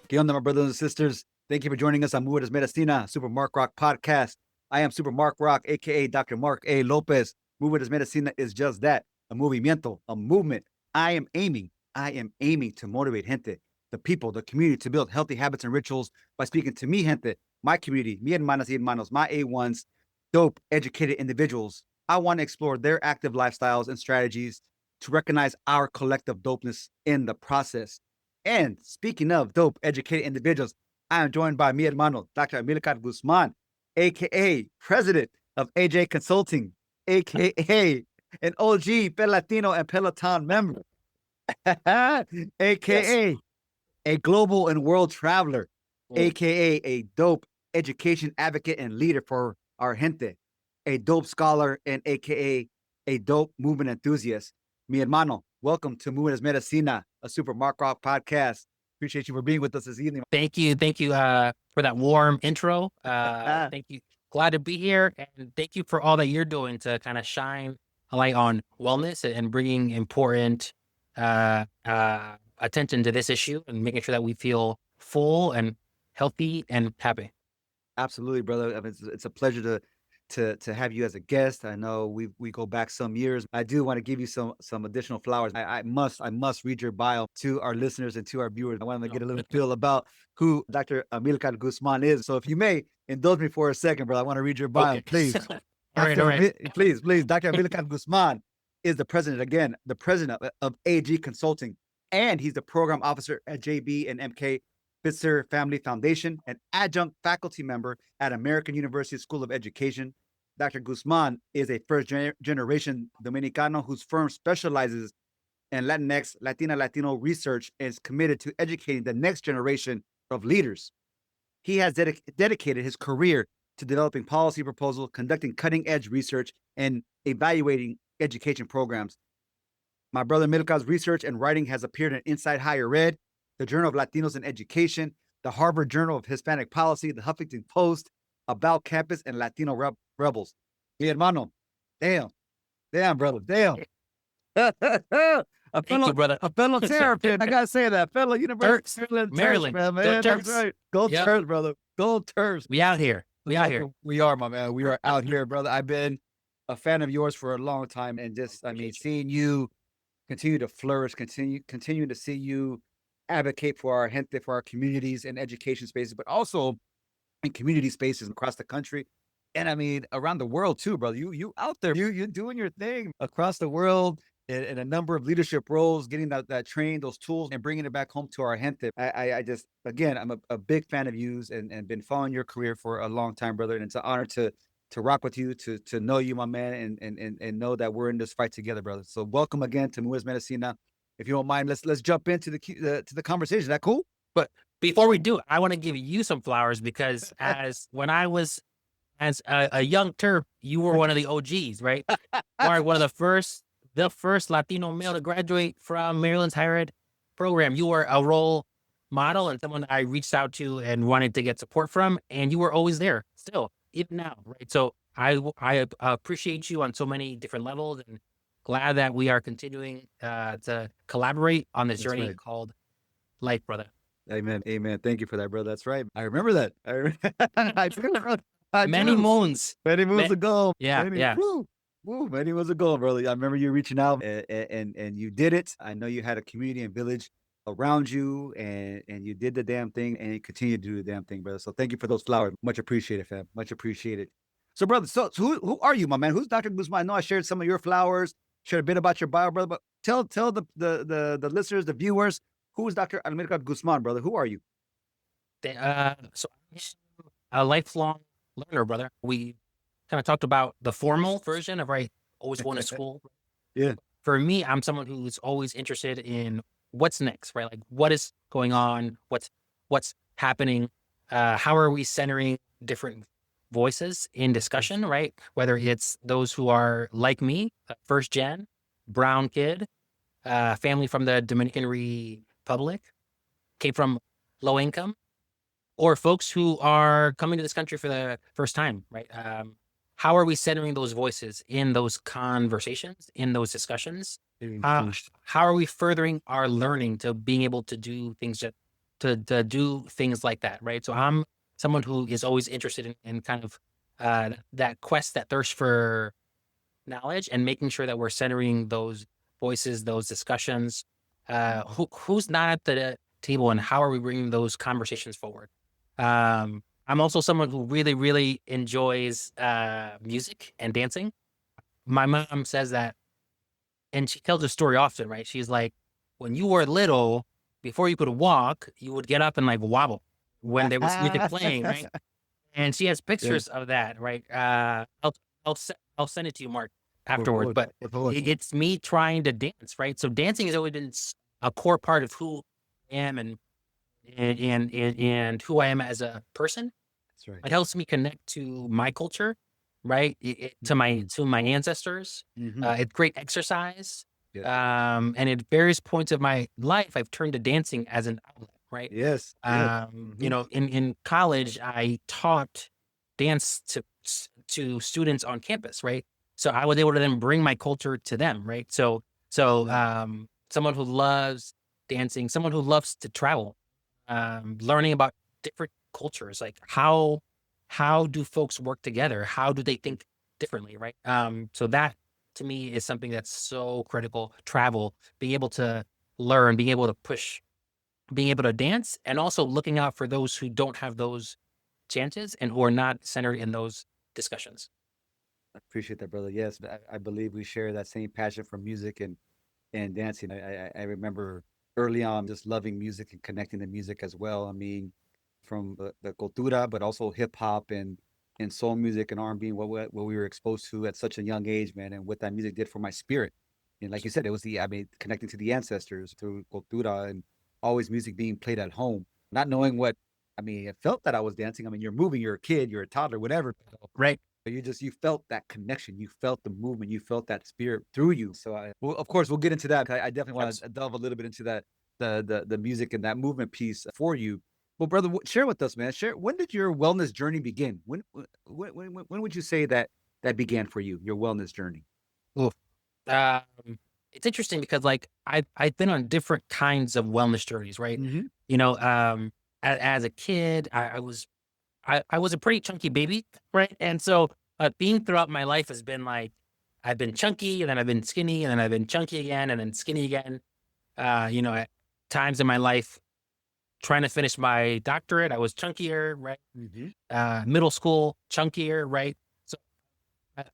¿Qué onda, my brothers and sisters? Thank you for joining us on Mujeres Medicina, SuperMarkRock podcast. I am SuperMarkRock, aka Dr. Mark A. Lopez. Mujeres Medicina is just that, a movimiento, a movement. I am aiming to motivate gente, the people, the community, to build healthy habits and rituals by speaking to me, gente, my community, mi hermanas y hermanos, my A1s, dope, educated individuals. I want to explore their active lifestyles and strategies to recognize our collective dopeness in the process. And speaking of dope, educated individuals, I am joined by mi hermano, Dr. Amilcar Guzman, aka President of AJ Consulting, aka an OG Latino and Peloton member, aka a global and world traveler, aka a dope education advocate and leader for our gente, a dope scholar, and aka a dope movement enthusiast. Mi hermano, welcome to Mujeres Medicina, a SuperMarkRock podcast. Appreciate you for being with us this evening. Thank you for that warm intro. Thank you. Glad to be here, and thank you for all that you're doing to kind of shine a light on wellness and bringing important attention to this issue and making sure that we feel full and healthy and happy. Absolutely, brother. I mean, it's a pleasure to have you as a guest. I know we go back some years. I do want to give you some additional flowers. I must read your bio to our listeners and to our viewers. I want them to get a little feel about who Dr. Amilcar Guzman is. So if you may indulge me for a second, brother, I want to read your bio, please. All right. Please, Dr. Amilcar Guzman is the president of AG Consulting, and he's the program officer at JB and MK Bitzer Family Foundation, an adjunct faculty member at American University School of Education. Dr. Guzman is a first-generation Dominicano whose firm specializes in Latinx, Latino research and is committed to educating the next generation of leaders. He has dedicated his career to developing policy proposals, conducting cutting-edge research, and evaluating education programs. My brother Amilcar's research and writing has appeared in Inside Higher Ed, the Journal of Latinos in Education, the Harvard Journal of Hispanic Policy, the Huffington Post, About Campus, and Latino Rebels. Mi hermano, damn, brother, damn. Thank you, brother. A fellow Terrapin, I gotta say that. Fellow University of Maryland. Man. Go That's right. Go Terps, brother. Go Terps. We out here. We are, my man. We are out here, brother. I've been a fan of yours for a long time, and just, seeing you continue to flourish, continue to see you advocate for our gente, for our communities and education spaces, but also in community spaces across the country. And around the world too, brother. You out there, you're doing your thing across the world in a number of leadership roles, getting that train, those tools, and bringing it back home to our gente. I just, again, I'm a big fan of yous and been following your career for a long time, brother. And it's an honor to rock with you, to know you, my man, and know that we're in this fight together, brother. So welcome again to Mujeres Medicina. If you don't mind, let's jump into the conversation. Is that cool? But before we do, I want to give you some flowers because when I was a young Terp, you were one of the OGs, right? You are one of the first Latino male to graduate from Maryland's higher ed program. You were a role model and someone I reached out to and wanted to get support from, and you were always there still, even now, right? So I appreciate you on so many different levels, and glad that we are continuing to collaborate on this journey called life, brother. Amen. Thank you for that, brother. That's right. I remember that. Many moons ago. Yeah. Woo, many moons ago, brother. I remember you reaching out and you did it. I know you had a community and village around you, and you did the damn thing, and you continue to do the damn thing, brother. So thank you for those flowers. Much appreciated, fam. Much appreciated. So, brother, so who are you, my man? Who's Dr. Guzman? I know I shared some of your flowers, shared a bit about your bio, brother, but tell the listeners, the viewers, who is Dr. Amilcar Guzman, brother? Who are you? So I'm a lifelong learner, brother. We kind of talked about the formal version of always going to school. Yeah. For me, I'm someone who's always interested in what's next, right? Like what is going on, what's happening, how are we centering different voices in discussion, right? Whether it's those who are like me, first gen, brown kid, family from the Dominican Republic, came from low income, or folks who are coming to this country for the first time, right? How are we centering those voices in those conversations, in those discussions? How are we furthering our learning to being able to do things to to do things like that, right? So I'm someone who is always interested in kind of that quest, that thirst for knowledge, and making sure that we're centering those voices, those discussions. Who's not at the table, and how are we bringing those conversations forward? I'm also someone who really, really enjoys music and dancing. My mom says that, and she tells a story often, right? She's like, when you were little, before you could walk, you would get up and like wobble when there was music playing, right? And she has Yeah. pictures of that, right? I'll send it to you, Mark, Por afterwards. favor, But por favor. it's me trying to dance, right? So dancing has always been a core part of who I am, and who I am as a person. That's right. It helps me connect to my culture, right? To my ancestors. Mm-hmm. It's great exercise. Yeah. And at various points of my life, I've turned to dancing as an outlet, right? Yes. Yes. You know, in college, I taught dance to students on campus, right? So I was able to then bring my culture to them, right? Someone who loves dancing, someone who loves to travel, learning about different cultures, like how do folks work together? How do they think differently, right? So that to me is something that's so critical. Travel, being able to learn, being able to push, being able to dance, and also looking out for those who don't have those chances and who are not centered in those discussions. I appreciate that, brother. Yes, I believe we share that same passion for music and dancing. I remember early on just loving music and connecting to music as well. I mean, from the cultura, but also hip hop and soul music and R&B, what we were exposed to at such a young age, man, and what that music did for my spirit. And like you said, it was I mean, connecting to the ancestors through cultura and always music being played at home, not knowing what. I mean, it felt that I was dancing. I mean, you're moving, you're a kid, you're a toddler, whatever. Right. But you felt that connection, you felt the movement, you felt that spirit through you. So well, of course, we'll get into that. I definitely want Yes. to delve a little bit into that the music and that movement piece for you. Well, brother, share with us, man. Share, when did your wellness journey begin? When would you say that that began for you, your wellness journey? Oof. Um, it's interesting because like I've been on different kinds of wellness journeys, right? Mm-hmm. You know, as a kid, I was a pretty chunky baby, right? And so being throughout my life has been like I've been chunky, and then I've been skinny, and then I've been chunky again, and then skinny again. You know, at times in my life, trying to finish my doctorate, I was chunkier, right? Mm-hmm. Middle school, chunkier, right? So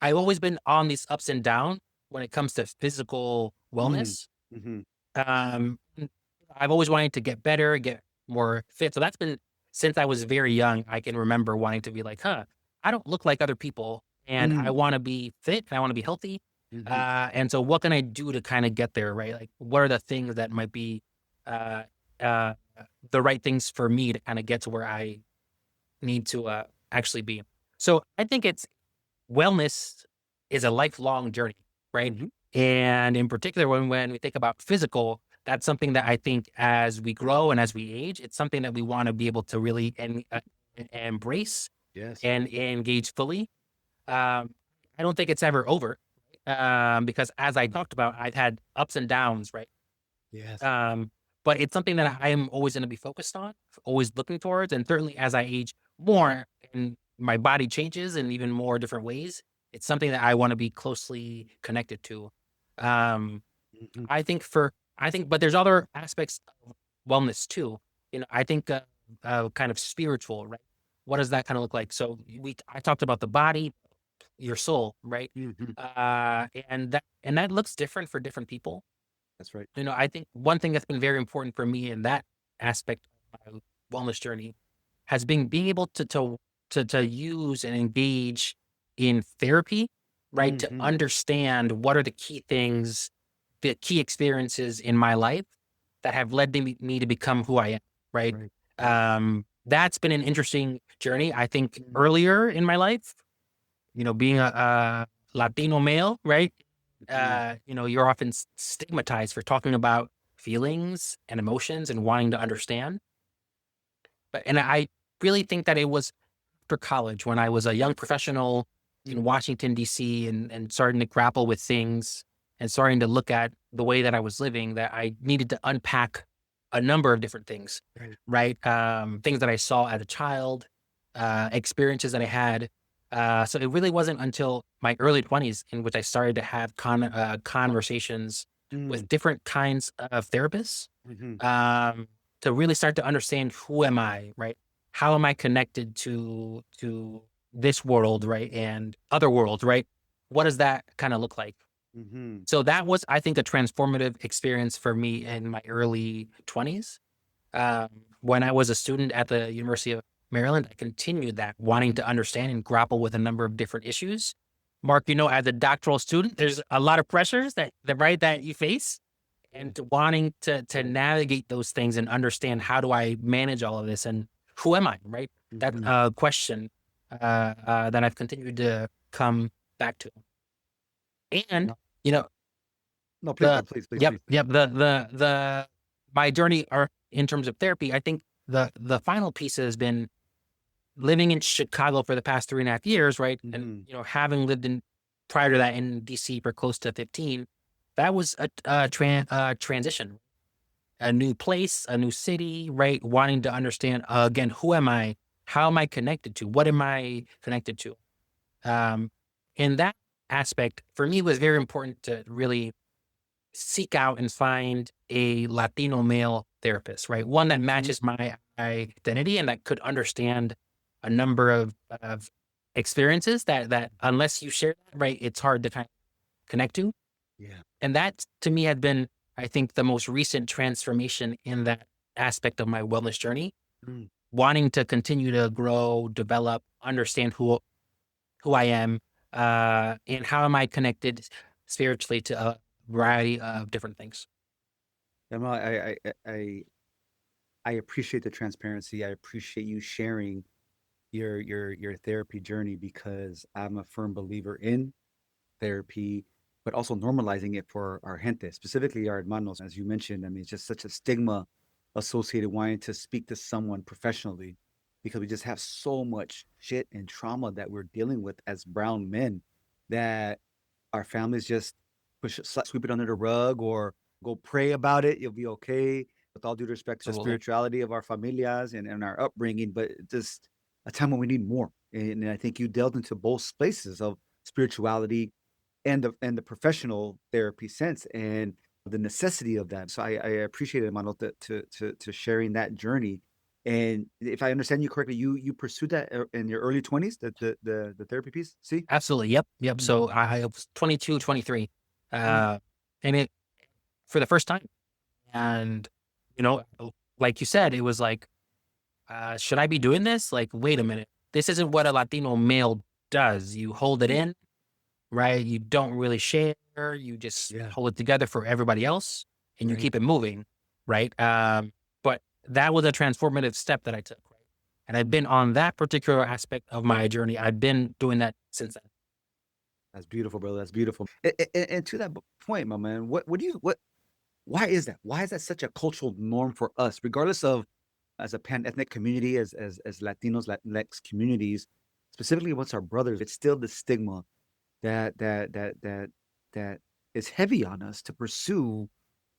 I've always been on these ups and downs when it comes to physical wellness. Mm-hmm. Um, I've always wanted to get better, get more fit. So that's been since I was very young. I can remember wanting to be like, I don't look like other people, and I want to be fit, and I want to be healthy. Mm-hmm. And so what can I do to kind of get there, right? Like, what are the things that might be uh, uh, the right things for me to kind of get to where I need to actually be? So I think it's wellness is a lifelong journey, right? Mm-hmm. And in particular, when we think about physical, that's something that I think as we grow and as we age, it's something that we want to be able to really embrace Yes. and engage fully. I don't think it's ever over, because as I talked about, I've had ups and downs, right? Yes. But it's something that I am always going to be focused on, always looking towards, and certainly as I age more and my body changes in even more different ways, it's something that I want to be closely connected to. Um, Mm-hmm. but there's other aspects of wellness too. You know, I think kind of spiritual, right? What does that kind of look like? So I talked about the body, your soul, right? Mm-hmm. And that looks different for different people. That's right. You know, I think one thing that's been very important for me in that aspect of my wellness journey has been being able to use and engage in therapy, right? To Mm-hmm. understand what are the key things, the key experiences in my life that have led me to become who I am, right? Right. That's been an interesting journey. I think earlier in my life, you know, being a Latino male, right? Mm-hmm. You know, you're often stigmatized for talking about feelings and emotions and wanting to understand. And I really think that it was after college when I was a young professional in Washington, D.C., and starting to grapple with things and starting to look at the way that I was living, that I needed to unpack a number of different things, right? Things that I saw as a child, experiences that I had. So it really wasn't until my early 20s in which I started to have conversations with different kinds of therapists, Mhm. to really start to understand who am I, right? How am I connected to this world, right, and other worlds, right? What does that kind of look like? Mhm. So that was, I think, a transformative experience for me in my early 20s. When I was a student at the University of Maryland, I continued that, wanting to understand and grapple with a number of different issues. Mark, as a doctoral student, there's a lot of pressures that you face, and wanting to navigate those things and understand, how do I manage all of this, and who am I, right? That Mhm. question that I've continued to come back to. And No, you know no, please, the bro. Please, yep please. yep the my journey, or in terms of therapy, I think the final piece has been living in Chicago for the past 3.5 years, right? And Mhm. having lived in prior to that in DC for close to 15, that was a transition, a new place, a new city, right? Wanting to understand, again, who am I? How am I connected to? What am I connected to? Um, in that aspect, for me, it was very important to really seek out and find a Latino male therapist, right? One that Mhm. matches my identity and that could understand a number of experiences that unless you share that, right, it's hard to kind of connect to. Yeah. And that, to me, had been, I think, the most recent transformation in that aspect of my wellness journey, Mm. wanting to continue to grow, develop, understand who I am, and how am I connected spiritually to a variety of different things. No, I appreciate the transparency. I appreciate you sharing your therapy journey because I'm a firm believer in therapy, but also normalizing it for our gente, specifically our hermanos. As you mentioned, I mean, it's just such a stigma associated wanting to speak to someone professionally because we just have so much shit and trauma that we're dealing with as brown men that our families just sweep it under the rug or go pray about it. You'll be okay. With all due respect to the Absolutely. spirituality of our familias and our upbringing, but just a time when we need more. And I think you delved into both spaces of spirituality and the professional therapy sense and the necessity of that. So I appreciate it, Manuel, to sharing that journey. And if I understand you correctly, you pursued that in your early 20s, the therapy piece. See? Absolutely. Yep. Yep. Mm. So I was 22, 23, Mm. and it, for the first time. And, you know, like you said, it was like, should I be doing this? Like, wait a minute. This isn't what a Latino male does. You hold it in, right? You don't really share. You just Yeah. hold it together for everybody else, and you Right. keep it moving, right? But that was a transformative step that I took, right? And I've been on that particular aspect of my journey. I've been doing that since then. That's beautiful, brother. That's beautiful. And to that point, my man, what do you what why is that? Why is that such a cultural norm for us, regardless of as a pan ethnic community, as Latinos, Latinx communities, specifically what's our brothers? It's still the stigma that that that that that is heavy on us to pursue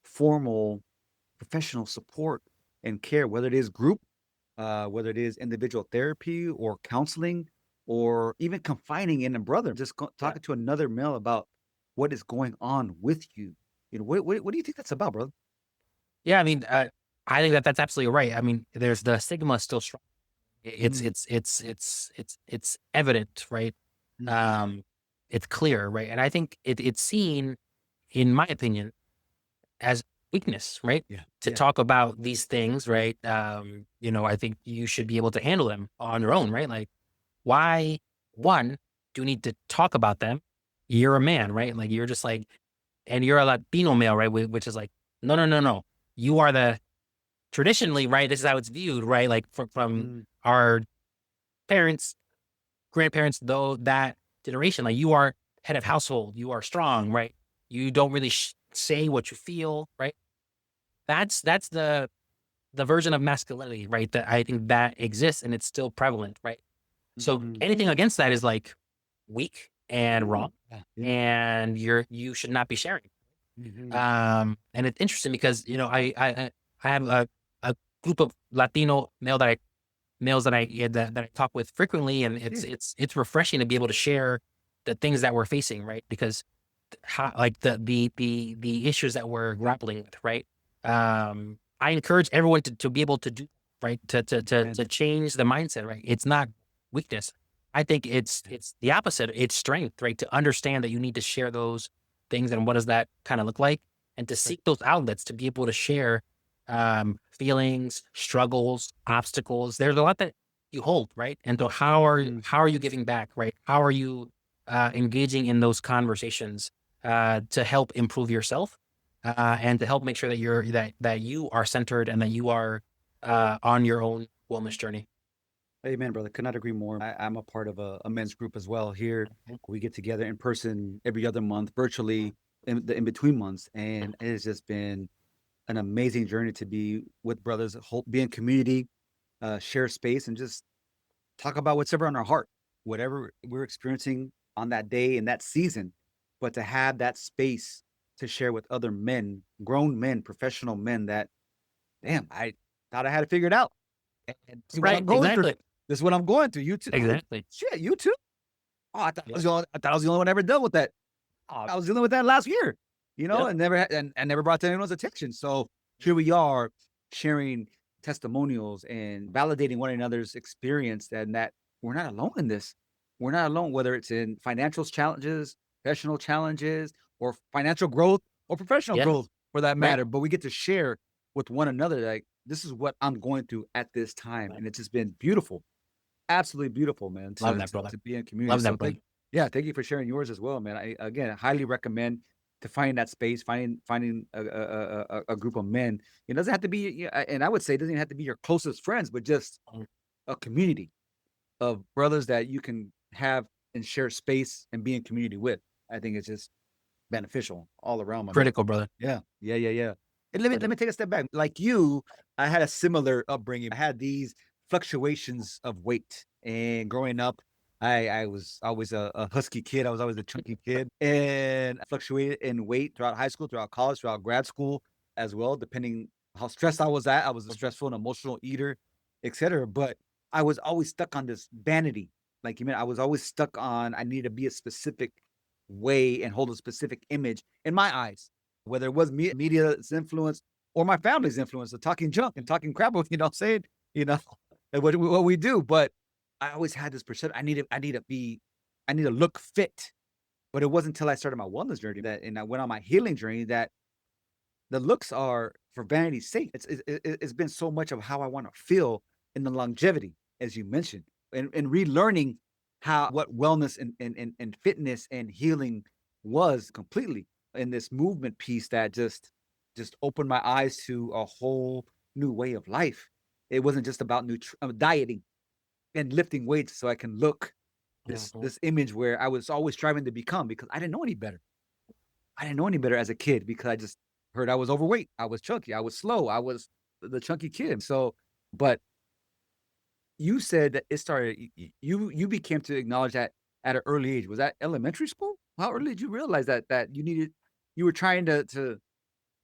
formal professional support and care, whether it is group, whether it is individual therapy or counseling, or even confining in a brother, just Yeah. talking to another male about what is going on with you. What do you think that's about, brother? Yeah, I mean, I think that that's absolutely right. I mean, there's the stigma is still strong. It's Mm, it's it's it's it's it's evident, right? mm, Um, it's clear, right? And I think it's seen, in my opinion, as weakness, right? yeah, To yeah, talk about these things, right? I think you should be able to handle them on your own, right? Like, why, one, do you need to talk about them? You're a man, right? Like, you're just like, and you're a Latino male, right? Which is like, no, no, no, no. You are the traditionally, right? This is how it's viewed, right? Like, from mm, our parents, grandparents, though, that generation, like, you are head of household, you are strong, right? You don't really say what you feel, right? That's the version of masculinity, right? That I think that exists and it's still prevalent, right? So mhm, anything against that is like weak and wrong, yeah, yeah, and you should not be sharing. mhm, And it's interesting because, I have a group of Latino males that I talk with frequently, and it's refreshing to be able to share the things that we're facing, right? Because like the issues that we're grappling with, right? I encourage everyone to be able to do, right, to change the mindset, right? It's not weakness. I think it's the opposite. It's strength, right? To understand that you need to share those things, and what does that kind of look like, and to seek those outlets to be able to share feelings, struggles, obstacles. There's a lot that you hold, right? And so how are you giving back, right? How are you engaging in those conversations to help improve yourself and to help make sure that that you are centered and that you are on your own wellness journey. Amen, brother. Could not agree more. I'm a part of a men's group as well. Here, we get together in person every other month, virtually in the in between months, and it has just been an amazing journey to be with brothers, be in community, share space, and just talk about what's ever on our heart, whatever we're experiencing on that day in that season. But to have that space to share with other men, grown men, professional men, that damn, I thought I had it figured out. And see what I'm going through. This is what I'm going through. You too. Exactly. Shit, you too. Oh, I thought I was the only one ever dealt with that. Oh, I was dealing with that last year, and never brought to anyone's attention. So here we are sharing testimonials and validating one another's experience, and that we're not alone in this. We're not alone, whether it's in financial challenges, professional challenges, or financial growth, or professional growth for that matter. But we get to share with one another, like, this is what I'm going through at this time. And it's just been beautiful. Absolutely beautiful, man. Love that, brother. To be in community. Love that, brother. Thank you for sharing yours as well, man. I again highly recommend to find that space, finding a group of men. It doesn't have to be, and I would say it doesn't even have to be your closest friends, but just a community of brothers that you can have and share space and be in community with. I think it's just beneficial all around. Critical, brother. Yeah. And let me take a step back. Like you, I had a similar upbringing. I had these fluctuations of weight, and growing up, I was always a husky kid. I was always a chunky kid, and I fluctuated in weight throughout high school, throughout college, throughout grad school as well, depending how stressed I was at. I was a stressful and emotional eater, etc. But I was always stuck on this vanity. Like you meant, I was always stuck on, I need to be a specific way and hold a specific image in my eyes, whether it was media's influence or my family's influence of talking junk and talking crap, saying, what we do. But I always had this perception. I need to look fit. But it wasn't until I started my wellness journey and I went on my healing journey that the looks are for vanity's sake. It's been so much of how I want to feel in the longevity, as you mentioned, and relearning what wellness and fitness and healing was completely in this movement piece that just opened my eyes to a whole new way of life. It wasn't just about dieting and lifting weights so I can look this image where I was always striving to become, because I didn't know any better. I didn't know any better as a kid because I just heard I was overweight, I was chunky, I was slow, I was the chunky kid. So, but you said that it started, you became to acknowledge that at an early age. Was that elementary school? How early did you realize that you were trying to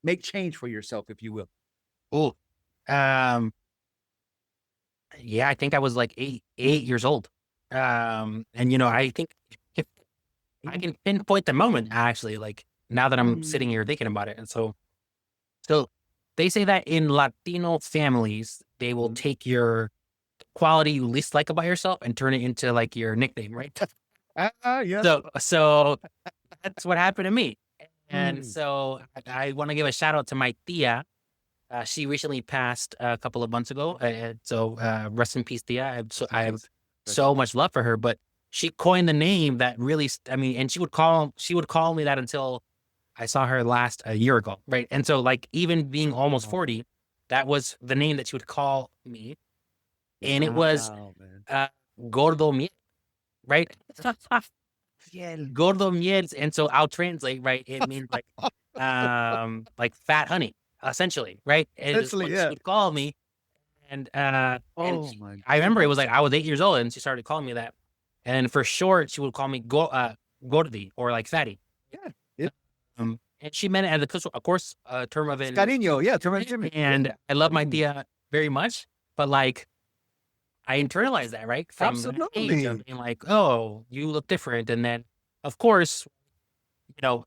make change for yourself, if you will? Oh, yeah, I think I was like 8 years old. And I think if I can pinpoint the moment, actually, like now that I'm sitting here thinking about it. And so they say that in Latino families, they will take your quality you least like about yourself and turn it into like your nickname, right? Yeah. So that's what happened to me. And so I want to give a shout out to my tia. She recently passed a couple of months ago. So rest in peace, tia. I have so much love for her, but she coined the name that really, and she would call me that until I saw her last a year ago. Right. And so like, even being almost 40, that was the name that she would call me. And it was gordo miel, right? Gordo miel. And so I'll translate, right? It means like fat honey, essentially, right? And it's what she would call me. And I remember it was like I was 8 years old and she started calling me that. And for short, she would call me gordi, or like fatty. Yeah. and she meant it as of course, a term of Cariño, yeah, term of endearment. and I love my Mm. tia very much, but like I internalized that, right? From that age Absolutely. of being like, oh, you look different. And then, of course,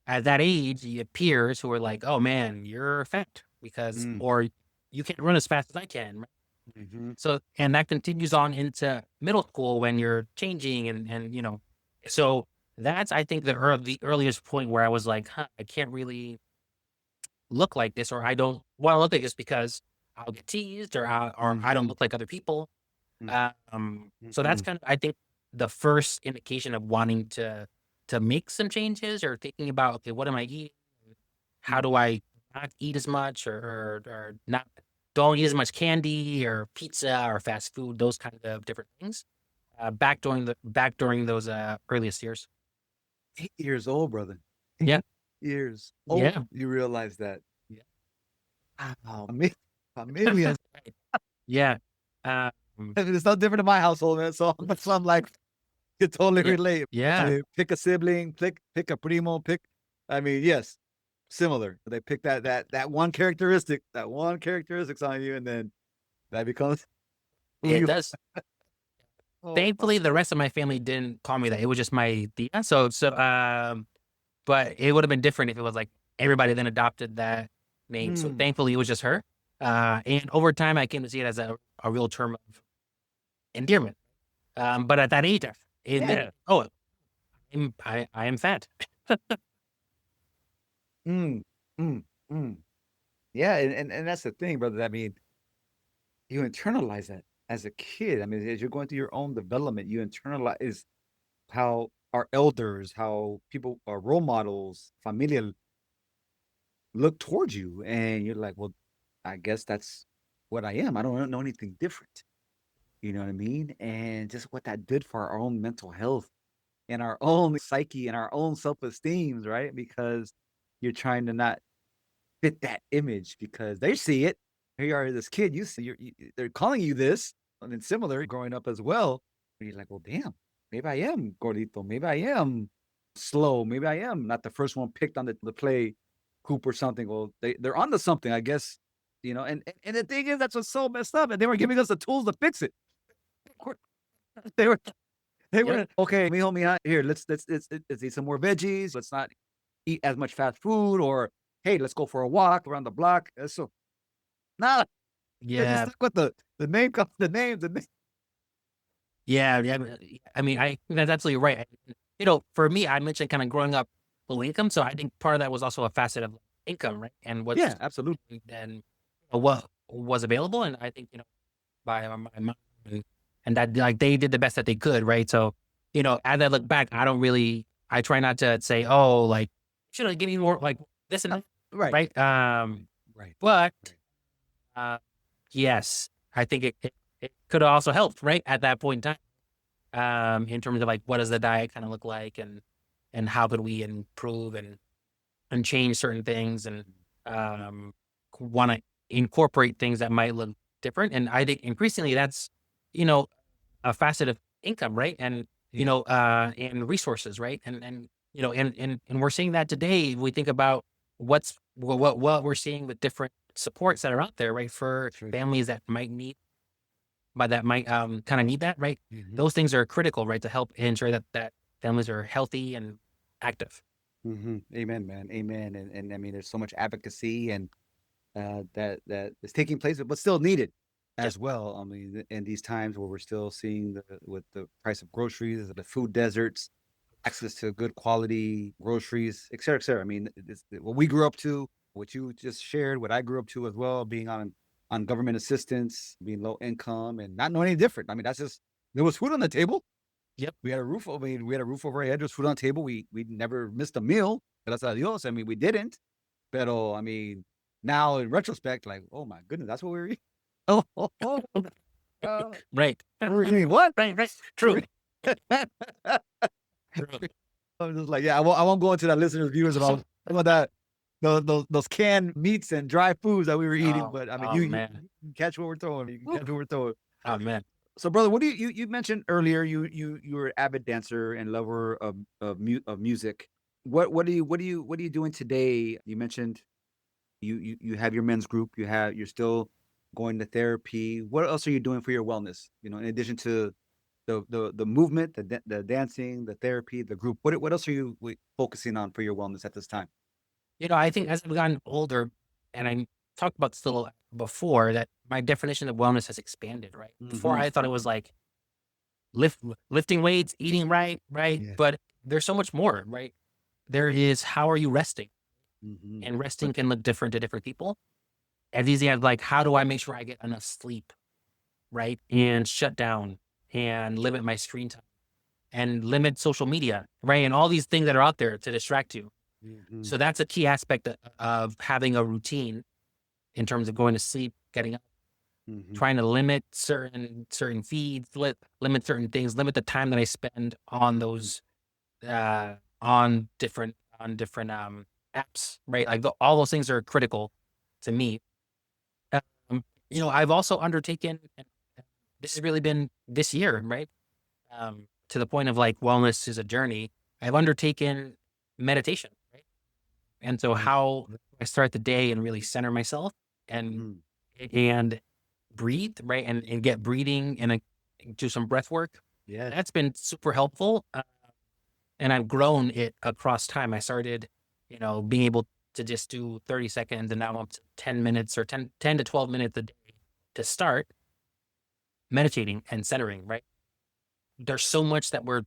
at that age, you have peers who are like, oh man, you're fat because, Mm. or you can't run as fast as I can. Right? Mhm. So, and that continues on into middle school when you're changing and so that's, I think, the earliest point where I was like, huh, I can't really look like this, or I don't want to look like this because I'll get teased or I don't Mhm. look like other people. Mm. So that's Mhm. kind of, I think, the first indication of wanting to make some changes or thinking about, okay, what am I eating? How do I not eat as much or not don't eat as much candy or pizza or fast food, those kind of different things. Back during those earliest years. 8 years old, brother. Yeah. 8 years old, Yeah. you realize that. Yeah. Wow, familia. Right. Yeah. Um, It's no different in my household, man. So I'm like, you totally yeah. relate. I Yeah. mean, pick a sibling, pick a primo, I mean, yes, similar. They pick that one characteristics on you, and then that becomes who It you. does. Oh, Thankfully, the rest of my family didn't call me that. It was just my tia. But it would have been different if it was like everybody then adopted that name. So mm, thankfully, it was just her. And over time, I came to see it as a real term of endearment. But at that age, it meant, yeah. oh, I am fat. Mm, mm, mm. Yeah, and that's the thing, brother. I mean, you internalize that as a kid. I mean, as you're going through your own development, you internalize how our elders, how people, our role models, familia look towards you, and you're like, well, I guess that's what I am. I don't know anything different. You know what I mean? And just what that did for our own mental health and our own psyche and our own self-esteems, right? Because you're trying to not fit that image because they see it. Here you are, this kid, you see, they're calling you this, and then similar growing up as well. And you're like, well, damn, maybe I am gordito, maybe I am slow, maybe I am not the first one picked on the play hoop or something. Well, they're onto something, I guess, and the thing is, that's what's so messed up. And they were giving us the tools to fix it. They were they Yep. were okay, mijo, mija, here, let's eat some more veggies. Let's not eat as much fast food, or hey, let's go for a walk around the block. So nah, they're just Yeah. stuck with the name, the name. Yeah. Yeah. I mean, that's absolutely right. For me, I mentioned kind of growing up low income. So I think part of that was also a facet of income, right? And Yeah, absolutely. what was available. And I think, by my mom and that like they did the best that they could, right? So, as I look back, I try not to say, oh, like, should have given me more like this and that, Right, right? right, But right. uh, yes, I think it could have also helped, right? At that point in time, in terms of like, what does the diet kind of look like and how could we improve and change certain things and um, want to incorporate things that might look different. And I think increasingly that's, you know, a facet of income, right? And, Yeah. and resources, right? And we're seeing that today. We think about what we're seeing with different supports that are out there, right? For Sure. families that might kind of need that, right? Mhm, Those things are critical, right? To help ensure that families are healthy and active. mhm. Amen, man. Amen. And I mean, there's so much advocacy and that is taking place, but still needed Yep. as well. I mean, in these times where we're still seeing with the price of groceries, the food deserts, access to good quality groceries, et cetera, et cetera. I mean, what we grew up to, what you just shared, what I grew up to as well, being on government assistance, being low income, and not knowing any different. I mean, that's just there was food on the table. Yep. We had a roof. I mean, we had a roof over our head. There's food on the table. We never missed a meal. Gracias a Dios. I mean, we didn't. Pero I mean, now in retrospect, like, oh my goodness, that's what we were eating. Oh, Right. we were eating what? Right. Right. We were- True. True. I'm just like, yeah, I won't go into that listeners' viewers about some of that those canned meats and dry foods that we were eating. Oh, But I mean, oh man. you catch what we're throwing. You can Woo. catch what we're throwing. Oh man. So, brother, what do you mentioned earlier? You were an avid dancer and lover of music. what are you doing today? You mentioned you have your men's group. You're still going to therapy. What else are you doing for your wellness? You know, in addition to the movement, the dancing, the therapy, the group. What else are you focusing on for your wellness at this time? I think as I've gotten older, and I talked about this a little before, that my definition of wellness has expanded, right? Before Mm-hmm. I thought it was like lifting weights, eating right? Yeah. But there's so much more, right? There is, how are you resting? Mm-hmm. And resting can look different to different people. As easy as like, how do I make sure I get enough sleep, right? And shut down and limit my screen time and limit social media, right? And all these things that are out there to distract you. Mm-hmm. So that's a key aspect of having a routine in terms of going to sleep, getting up, Mm-hmm. trying to limit certain feeds, limit certain things, limit the time that I spend on those on different apps, right? Like all those things are critical to me. I've also undertaken, and this has really been this year, right? To the point of like wellness is a journey. I've undertaken meditation, right? And so how I start the day and really center myself and Mm-hmm. and breathe, right? And get breathing and do some breath work. Yes. That's been super helpful. And I've grown it across time. I started, being able to just do 30 seconds, and now I'm up to 10 minutes or 10 to 12 minutes a day to start meditating and centering, right? There's so much that we're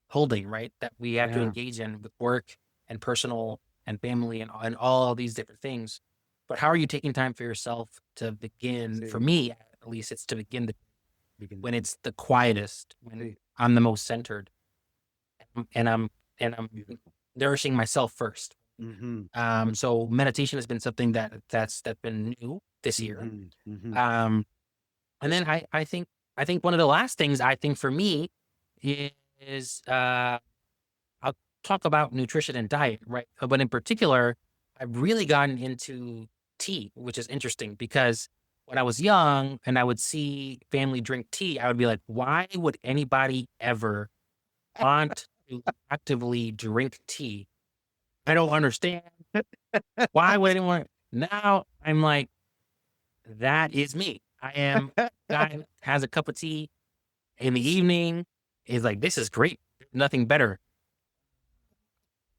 holding, right? That we have to Yeah. engage in with work and personal and family and all these different things. But how are you taking time for yourself to begin? For See. me, at least, it's to begin Begin. when it's the quietest, when See. I'm the most centered, and I'm Beautiful. nourishing myself first. Mm-hmm. So meditation has been something that's been new this year. Mm-hmm. Mm-hmm. And then I think one of the last things I think for me is I'll talk about nutrition and diet, right? But in particular, I've really gotten into tea, which is interesting because when I was young and I would see family drink tea, I would be like, why would anybody ever want to actively drink tea? I don't understand. Why would anyone? Now I'm like, that is me. I am a guy who has a cup of tea in the evening, is like, this is great. Nothing better.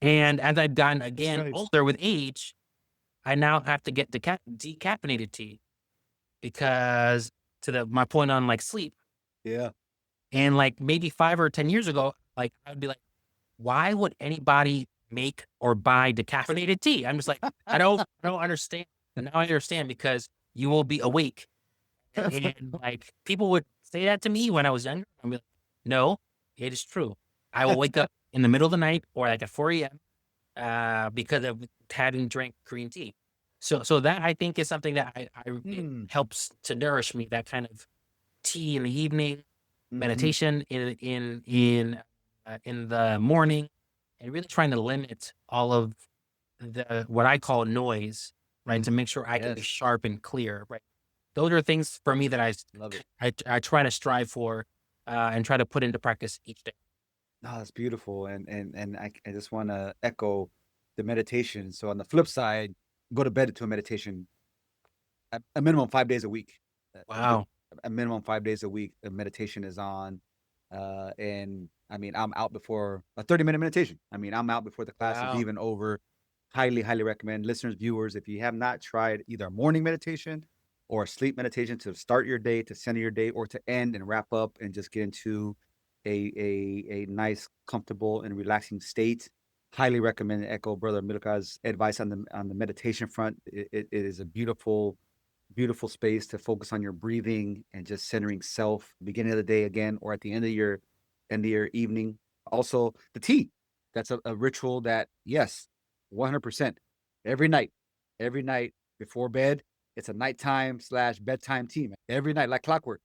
And as I've gotten again Right. older with age, I now have to get decaffeinated tea because my point on like sleep. Yeah. And like maybe 5 or 10 years ago, like I'd be like, why would anybody make or buy decaffeinated tea? I'm just like, I don't understand. And now I understand because you will be awake. And like people would say that to me when I was younger. I'm like, no, it is true. I will wake up in the middle of the night or like at 4 a.m. Because of having drank green tea. So that I think is something that it helps to nourish me. That kind of tea in the evening, meditation in the morning, and really trying to limit all of the what I call noise, right? To make sure I can be Yes. sharp and clear, right? Those are things for me that Love it. I try to strive for and try to put into practice each day. No, that's beautiful. And I just want to echo the meditation. So on the flip side, go to bed to a meditation a minimum 5 days a week. Wow. A minimum 5 days a week. The meditation is on. And I mean, I'm out before a 30-minute meditation. I mean, I'm out before the class is Wow. even over. Highly, highly recommend listeners, viewers, if you have not tried either a morning meditation or a sleep meditation to start your day, to center your day, or to end and wrap up and just get into a nice, comfortable, and relaxing state. Highly recommend echo Brother Amilcar's advice on the meditation front. It is a beautiful, beautiful space to focus on your breathing and just centering self, beginning of the day again, or at the end of your evening. Also, the tea. That's a ritual that, yes, 100%. Every night before bed, it's a nighttime / bedtime tea, man. Every night, like clockwork,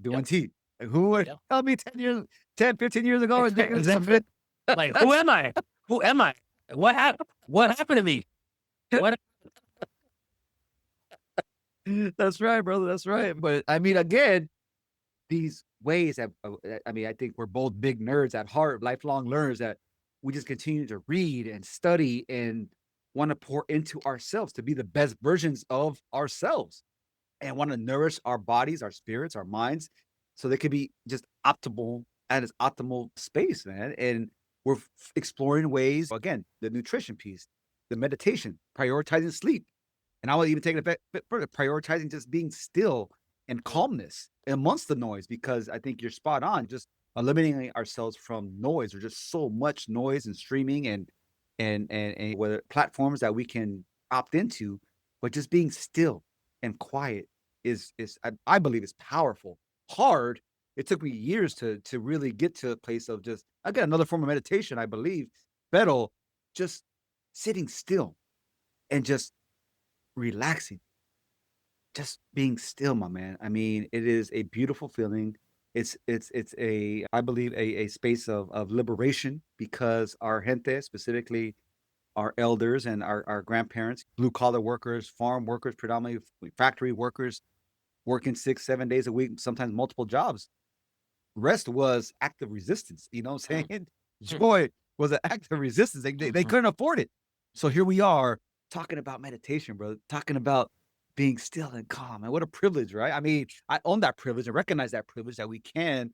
doing Yep. tea. Who would Yep. tell me 15 years ago? Exactly. Like, who am I? Who am I? What happened to me? What? That's right, brother. That's right. But I mean, again, these ways that I mean, I think we're both big nerds at heart, lifelong learners that we just continue to read and study and want to pour into ourselves to be the best versions of ourselves and want to nourish our bodies, our spirits, our minds, so they could be just optimal at its optimal space, man. And we're exploring ways, again, the nutrition piece, the meditation, prioritizing sleep. And I will even take it a bit further, prioritizing just being still and calmness amongst the noise, because I think you're spot on, just eliminating ourselves from noise. There's just so much noise and streaming and whether platforms that we can opt into, but just being still and quiet is I believe is powerful. Hard. It took me years to really get to a place of just, again, another form of meditation, I believe, but just sitting still and just relaxing, just being still, my man. I mean, it is a beautiful feeling. It's a, I believe, a space of liberation, because our gente, specifically our elders and our grandparents, blue collar workers, farm workers, predominantly factory workers, working 6-7 days a week, sometimes multiple jobs. Rest was active resistance. You know what I'm saying? Joy was an act of resistance. They couldn't afford it. So here we are talking about meditation, bro, talking about being still and calm. And what a privilege, right? I mean, I own that privilege and recognize that privilege that we can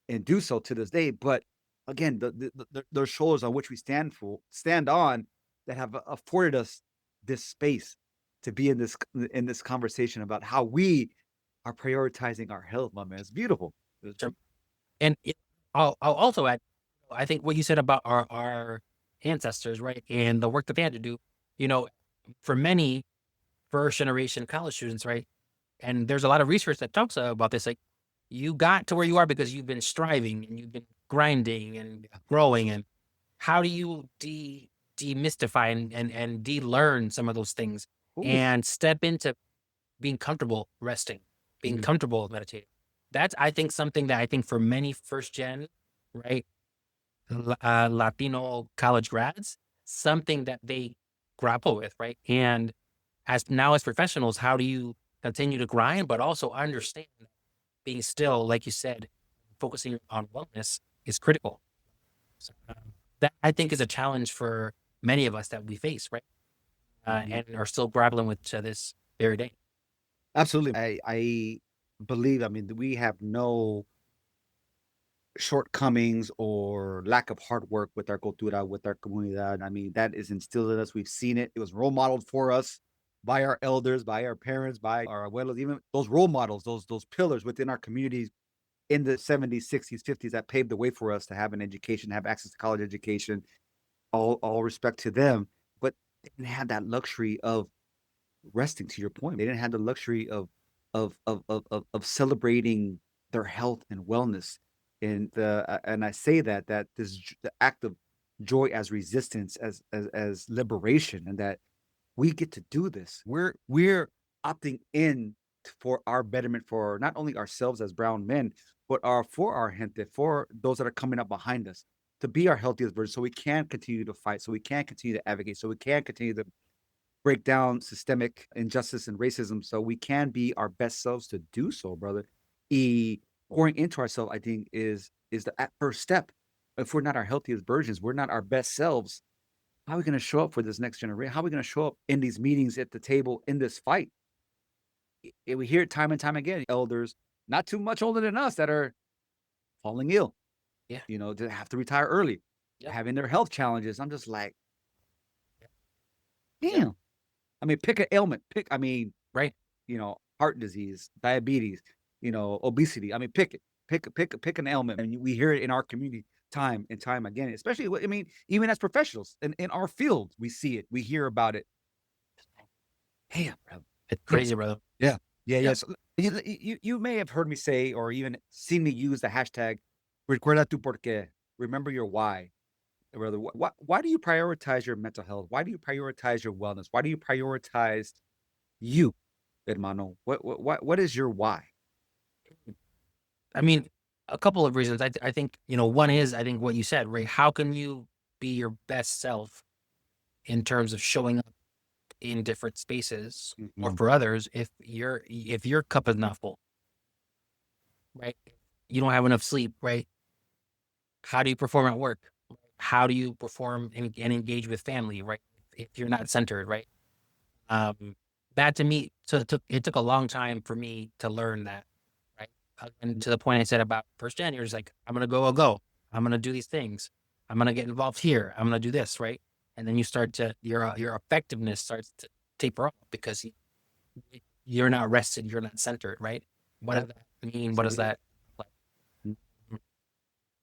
and do so to this day. But again, the shoulders on which we stand on that have afforded us this space to be in this conversation about how we are prioritizing our health, my man. It's beautiful. Sure. And I'll also add, I think what you said about our ancestors, right, and the work that they had to do, you know, for many first generation college students, right, and there's a lot of research that talks about this, like, you got to where you are because you've been striving and you've been grinding and growing. And how do you demystify and de-learn some of those things Ooh. and step into being comfortable resting, being comfortable meditating? That's, I think, something that I think for many first gen, right, Latino college grads, something that they grapple with, right? And as professionals, how do you continue to grind, but also understand that being still, like you said, focusing on wellness is critical. So, that, I think, is a challenge for many of us that we face, right? And are still grappling with to this very day. Absolutely. I believe, I mean, we have no shortcomings or lack of hard work with our cultura, with our comunidad. I mean, that is instilled in us. We've seen it. It was role modeled for us by our elders, by our parents, by our abuelos, even those role models, those pillars within our communities in the 70s, 60s, 50s that paved the way for us to have an education, have access to college education. All respect to them, but they didn't have that luxury of resting, to your point. They didn't have the luxury of celebrating their health and wellness. And I say that this the act of joy as resistance, as liberation, and that we get to do this. We're opting in for our betterment, for not only ourselves as brown men, but for our gente, for those that are coming up behind us, to be our healthiest version, so we can continue to fight, so we can continue to advocate, so we can continue to break down systemic injustice and racism, so we can be our best selves to do so, brother. Pouring into ourselves, I think, is the first step. If we're not our healthiest versions, we're not our best selves, how are we going to show up for this next generation? How are we going to show up in these meetings, at the table, in this fight? We hear it time and time again. Elders, not too much older than us, that are falling ill. Yeah. You know, to have to retire early, having their health challenges. I'm just like, damn. I mean, pick an ailment. I mean, Right. You know, heart disease, diabetes, you know, obesity. I mean, pick it. Pick an ailment. And we hear it in our community time and time again, especially, I mean, even as professionals in our field, we see it, we hear about it. Damn, bro. It's crazy, brother. Yeah. So you may have heard me say, or even seen me use the hashtag recuerda tu porqué. Remember your why. Brother, why do you prioritize your mental health? Why do you prioritize your wellness? Why do you prioritize you, hermano? What is your why? I mean, a couple of reasons. I think, one is, I think what you said, right? How can you be your best self in terms of showing up in different spaces or for others if your cup is not full, right? You don't have enough sleep, right? How do you perform at work? how do you perform and engage with family, right? If you're not centered, right? Um, that to me, so it took a long time for me to learn that, right? And to the point I said about first gen, you're just like, I'm gonna go, I'll go. I'm gonna do these things. I'm gonna get involved here. I'm gonna do this, right? And then you start to your effectiveness starts to taper off because you're not rested, you're not centered, right? What does that mean? What does that like?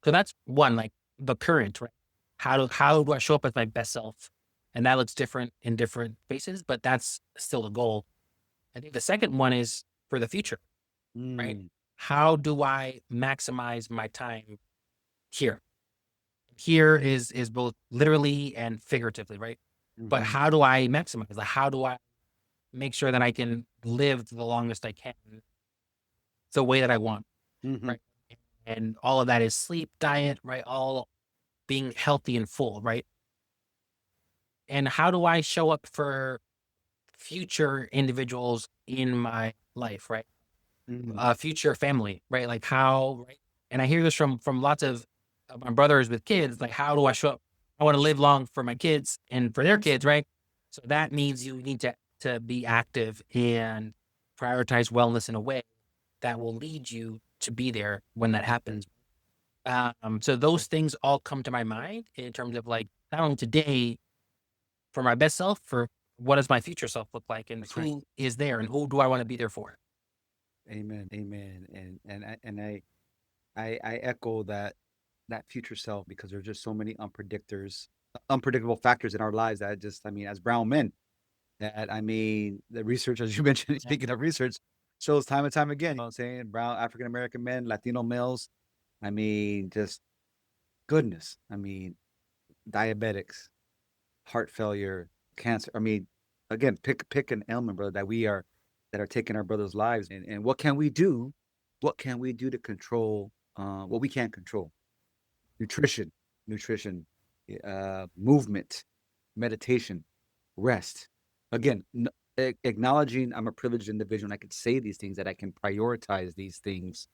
So that's one, like the current, right? How do I show up as my best self? And that looks different in different faces, but that's still the goal. I think the second one is for the future, right? Mm, How do I maximize my time here? Here is both literally and figuratively, right? But mhm, how do I maximize? Like, how do I make sure that I can live the longest I can the way that I want, mhm, right? And all of that is sleep, diet, right? All being healthy and full, right? And how do I show up for future individuals in my life, right? mhm, Future family, right? Like how, right? And I hear this from lots of my brothers with kids. Like, how do I show up? I want to live long for my kids and for their kids, right? So that means you need to be active and prioritize wellness in a way that will lead you to be there when that happens. So those things all come to my mind in terms of like not only today for my best self, for what does my future self look like, and that's right. who is there, and who do I want to be there for? Amen. Amen. And I echo that future self because there's just so many unpredictable factors in our lives that just, I mean, as brown men, that I mean, the research, as you mentioned, Yeah. speaking of research, shows time and time again, you know what I'm saying? Brown African American men, Latino males, I mean, just goodness. I mean, diabetics, heart failure, cancer. I mean, again, pick an ailment, brother, that are taking our brothers' lives. And what can we do? What can we do to control what we can't control? Nutrition, nutrition, movement, meditation, rest. Again, acknowledging I'm a privileged individual and I can say these things, that I can prioritize these things.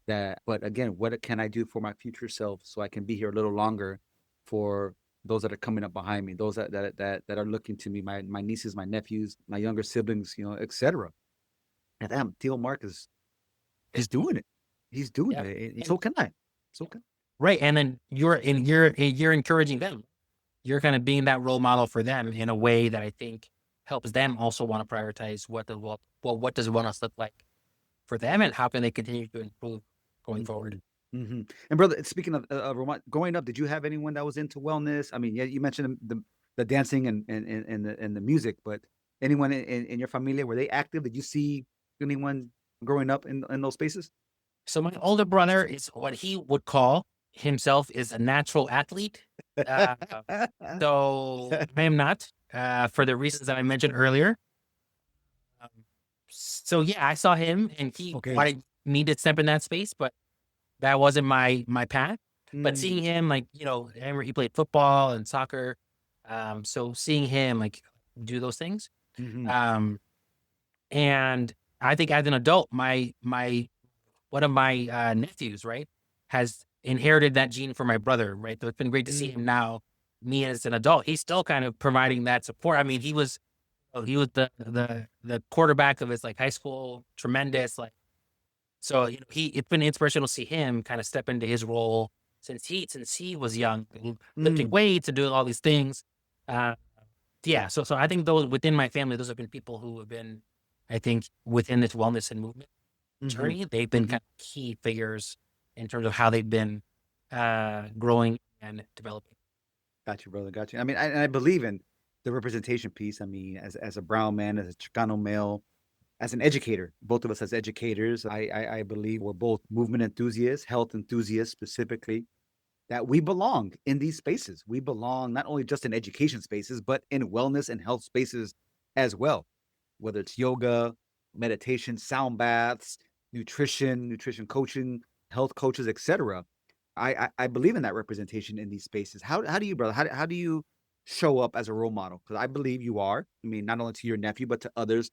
That, but again, what can I do for my future self so I can be here a little longer for those that are coming up behind me, those that are looking to me, my nieces, my nephews, my younger siblings, you know, etc. And damn, Theo Mark is he's doing it. He's doing Yeah. it. And And so can I. So can right. And then you're encouraging them. You're kind of being that role model for them in a way that I think helps them also want to prioritize what does wellness look like for them, and how can they continue to improve going forward. Mhm, mhm. And brother, speaking growing up, did you have anyone that was into wellness? I mean, yeah, you mentioned the dancing and the music, but anyone in your familia, were they active? Did you see anyone growing up in those spaces? So my older brother is what he would call himself is a natural athlete. Uh, so I am not, for the reasons that I mentioned earlier. Um, so yeah, I saw him and he Okay. wanted me to step in that space, but that wasn't my path. But seeing Mm, him, like, I remember he played football and soccer. So seeing him like do those things. mhm, Um, and I think as an adult, my one of my nephews, right, has inherited that gene from my brother, right? So it's been great to see mm, him now, me as an adult. He's still kind of providing that support. I mean, he was the quarterback of his like high school, tremendous. Like, so it's been inspirational to see him kind of step into his role since he was young, lifting mm, weights and doing all these things. Uh, yeah, so I think those within my family, those have been people who have been, I think, within this wellness and movement mhm, journey. They've been mhm. kind of key figures in terms of how they've been growing and developing. Got you, brother. Got you. I mean, I believe in the representation piece. I mean, as a brown man, as a Chicano male, as an educator, both of us as educators, I believe we're both movement enthusiasts, health enthusiasts specifically, that we belong in these spaces. We belong not only just in education spaces, but in wellness and health spaces as well, whether it's yoga, meditation, sound baths, nutrition coaching, health coaches, etc. I believe in that representation in these spaces. How do you, brother? How do you show up as a role model? Because I believe you are. I mean, not only to your nephew, but to others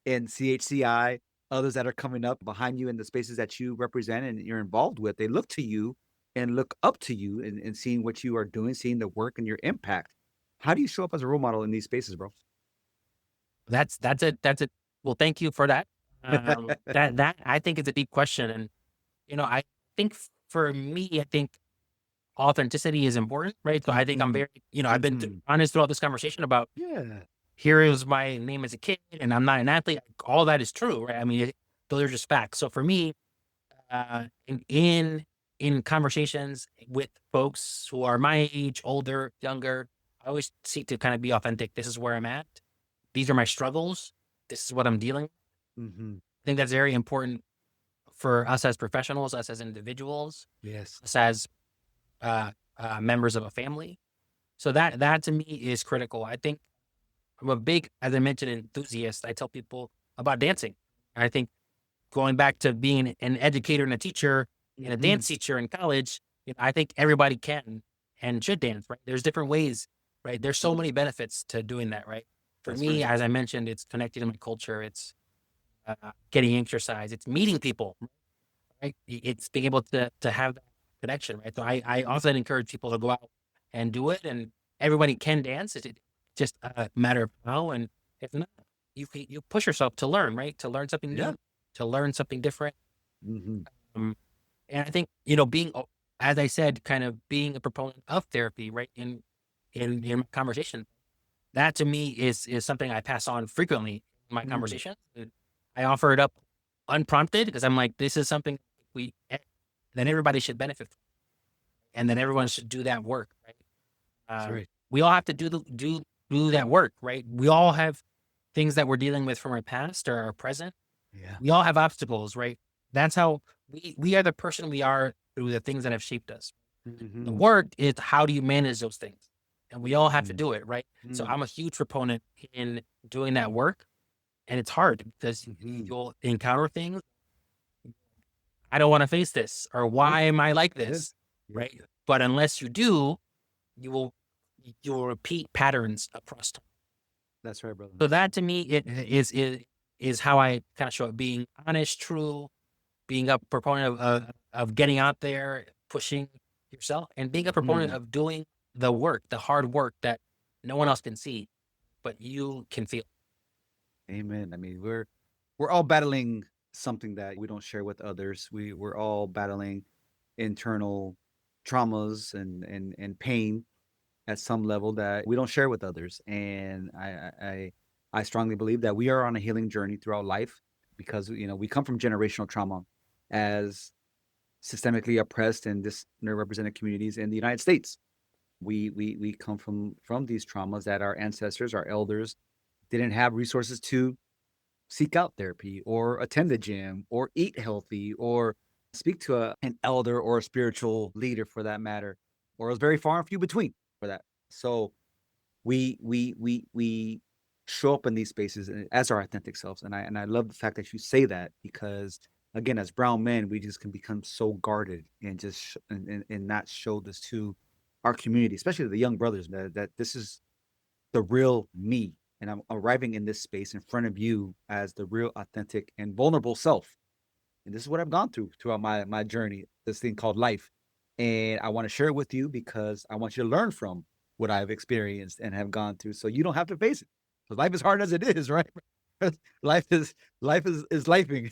in CHCI, others that are coming up behind you in the spaces that you represent and you're involved with. They look to you and look up to you and seeing what you are doing, seeing the work and your impact. How do you show up as a role model in these spaces, bro? That's it. That's it. Well, thank you for that. That I think is a deep question. And, I think for me, I think authenticity is important, right? So I think I'm Mhm. very, I've been Mhm. honest throughout this conversation about Yeah. here is my name as a kid and I'm not an athlete. All that is true, right? I mean, those are just facts. So for me, in conversations with folks who are my age, older, younger, I always seek to kind of be authentic. This is where I'm at. These are my struggles. This is what I'm dealing with. Mhm. I think that's very important for us as professionals, us as individuals, Yes. us as uh, members of a family. So that to me is critical. I think I'm a big, as I mentioned, enthusiast. I tell people about dancing. I think going back to being an educator and a teacher and a Mhm. dance teacher in college, I think everybody can and should dance, right? There's different ways, right? There's so many benefits to doing that, right? For That's me, right. as I mentioned, it's connecting to my culture. It's getting exercise. It's meeting people, right? It's being able to have that connection, right? So I often encourage people to go out and do it, and everybody can dance. It's just a matter of how, and if not, you push yourself to learn, right? To learn something Yeah. new, to learn something different. Mhm. Um, and I think being, as I said, kind of being a proponent of therapy, right? In conversation, that to me is something I pass on frequently in my Mm. conversation. I offer it up unprompted because I'm like, this is something that everybody should benefit from, and that everyone should do that work, right? That's Um, right. we all have to do that work, right? We all have things that we're dealing with from our past or our present. Yeah. We all have obstacles, right? That's how we are the person we are through the things that have shaped us. The Mhm. work is how do you manage those things? And we all have to Mhm. do it, right? So Mm. I'm a huge proponent in doing that work. And it's hard because Mhm. you'll encounter things. I don't want to face this, or Yeah. why am I like Yeah. this? Yeah. Right. But unless you do, you will you will repeat patterns across time. That's right, brother. So that to me is how I kind of show it, being honest, true, being a proponent of getting out there, pushing yourself, and being a proponent Mhm. of doing the work, the hard work that no one else can see, but you can feel. Amen. I mean, we're all battling something that we don't share with others. We're all battling internal traumas and pain at some level that we don't share with others. And I strongly believe that we are on a healing journey throughout life because we come from generational trauma as systemically oppressed and underrepresented communities in the United States. We come from these traumas that our ancestors, our elders, didn't have resources to seek out therapy or attend the gym or eat healthy or speak to an elder or a spiritual leader for that matter, or it was very far and few between for that. So we show up in these spaces as our authentic selves, and I love the fact that you say that because again, as brown men, we just can become so guarded and just and not show this to our community, especially the young brothers, that this is the real me. And I'm arriving in this space in front of you as the real, authentic, and vulnerable self. And this is what I've gone through throughout my journey, this thing called life. And I want to share it with you because I want you to learn from what I've experienced and have gone through, so you don't have to face it. Because life is hard as it is, right? life is lifing.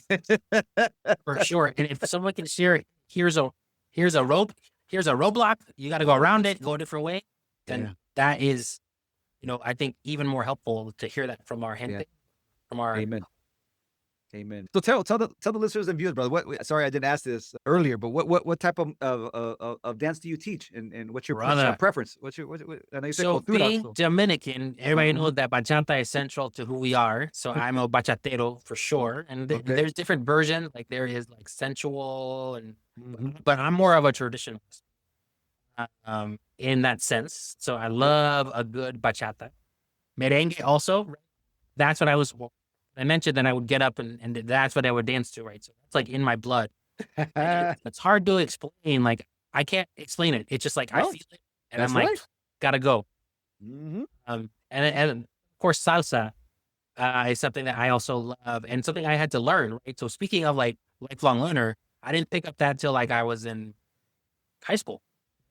For sure. And if someone can share, here's a rope, here's a roadblock, you got to go around it, go a different way, Yeah, then that is, I think even more helpful to hear that from our yeah. gente, from our Amen. Amen. So tell the listeners and viewers, brother. Sorry, I didn't ask this earlier, but what type of dance do you teach, and what's your brother. preference? What's your I know you said So cultura, being so Dominican, everybody uh-huh. knows that bachata is central to who we are. So I'm a bachatero for sure. And Okay. there's different versions, like there is like sensual, and Hmm. but I'm more of a traditionalist in that sense. So I love a good bachata. Merengue also, right? That's what I mentioned that I would get up and that's what I would dance to, right? So that's like in my blood. And it's hard to explain. Like I can't explain it. It's just like I No, feel it and I'm that's like, right. gotta go. Hmm. And of course salsa is something that I also love and something I had to learn, right? So speaking of like lifelong learner, I didn't pick up that till like I was in high school.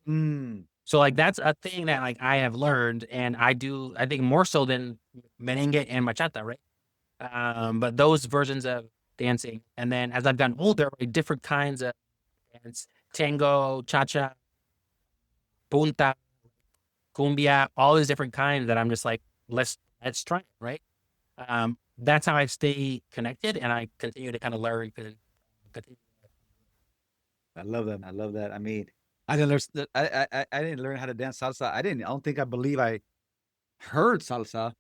Mm. So like that's a thing that like I have learned, and I think more so than merengue and bachata, right? But those versions of dancing, and then as I've gotten older, like different kinds of dance, tango, cha-cha, punta, cumbia, all these different kinds that I'm just like, let's try it, right? That's how I stay connected, and I continue to kind of learn. Continue. I love that. I love that. I mean, I didn't learn. I didn't learn how to dance salsa. I didn't. I don't think I believe I heard salsa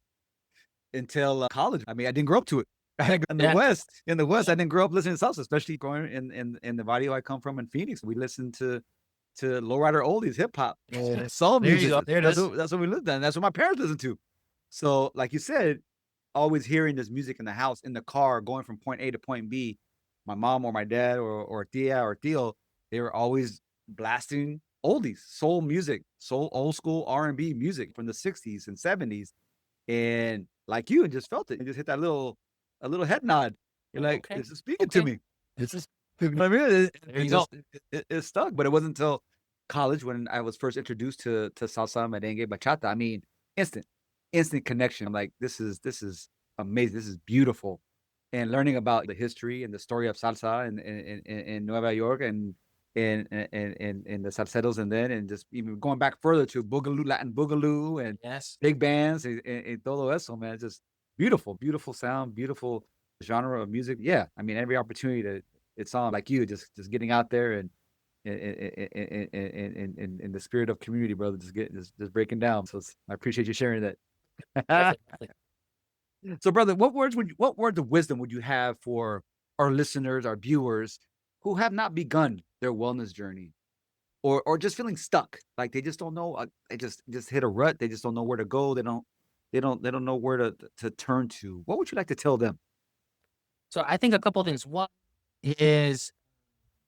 until college. I mean, I didn't grow up to it. In the Yeah, West, I didn't grow up listening to salsa, especially growing in the barrio I come from in Phoenix. We listened to lowrider oldies, hip hop, soul there you music. go. There it is. That's what we lived on. That's what my parents listened to. So, like you said, always hearing this music in the house, in the car, going from point A to point B. My mom or my dad or tia or tío, they were always blasting oldies, soul music, soul old school R&B music from the 60s and 70s. And like you, and just felt it and just hit that a little head nod. You're like, Okay. this is speaking to me. It's just, you know what I mean? There you go. It stuck, but it wasn't until college when I was first introduced to salsa, merengue, bachata. I mean, instant connection. I'm like, this is amazing. This is beautiful. And learning about the history and the story of salsa in Nueva York and in the salseros, and then and just even going back further to boogaloo, Latin boogaloo, and Yes. big bands and todo eso, man. It's just beautiful sound, beautiful genre of music. Yeah, I mean, every opportunity that it's on, like you, just getting out there and in the spirit of community, brother, just breaking down. So I appreciate you sharing that. Definitely. So, brother, what words of wisdom would you have for our listeners, our viewers, who have not begun their wellness journey, or just feeling stuck, like they just don't know, they just hit a rut, they just don't know where to go, they don't know where to turn to. What would you like to tell them? So I think a couple of things. One is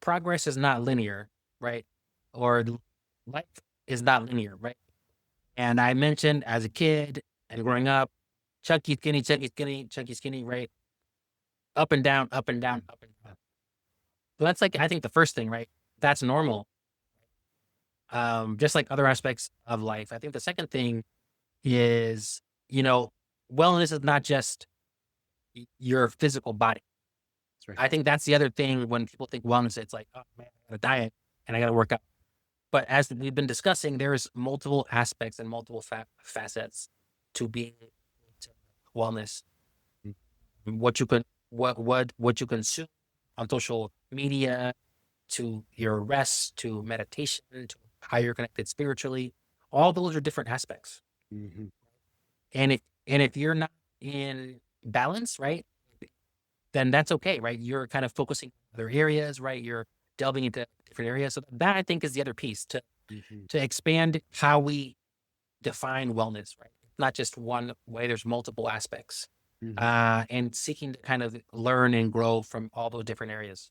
progress is not linear, right? Or life is not linear, right? And I mentioned as a kid and growing up, chunky, skinny, chunky, skinny, chunky, skinny, right? Up and down, up and down, up and down. So that's like, I think the first thing, right? That's normal. Just like other aspects of life. I think the second thing is, wellness is not just your physical body. That's right. I think that's the other thing when people think wellness, it's like, oh man, I got to diet and I got to work out. But as we've been discussing, there's multiple aspects and multiple facets to being to wellness. What you can, what you consume on social media, to your rest, to meditation, to how you're connected spiritually. All those are different aspects. Mm-hmm. And if you're not in balance, right, then that's okay, right? You're kind of focusing on other areas, right? You're delving into different areas. So that I think is the other piece to expand how we define wellness, right? Not just one way. There's multiple aspects, and seeking to kind of learn and grow from all those different areas.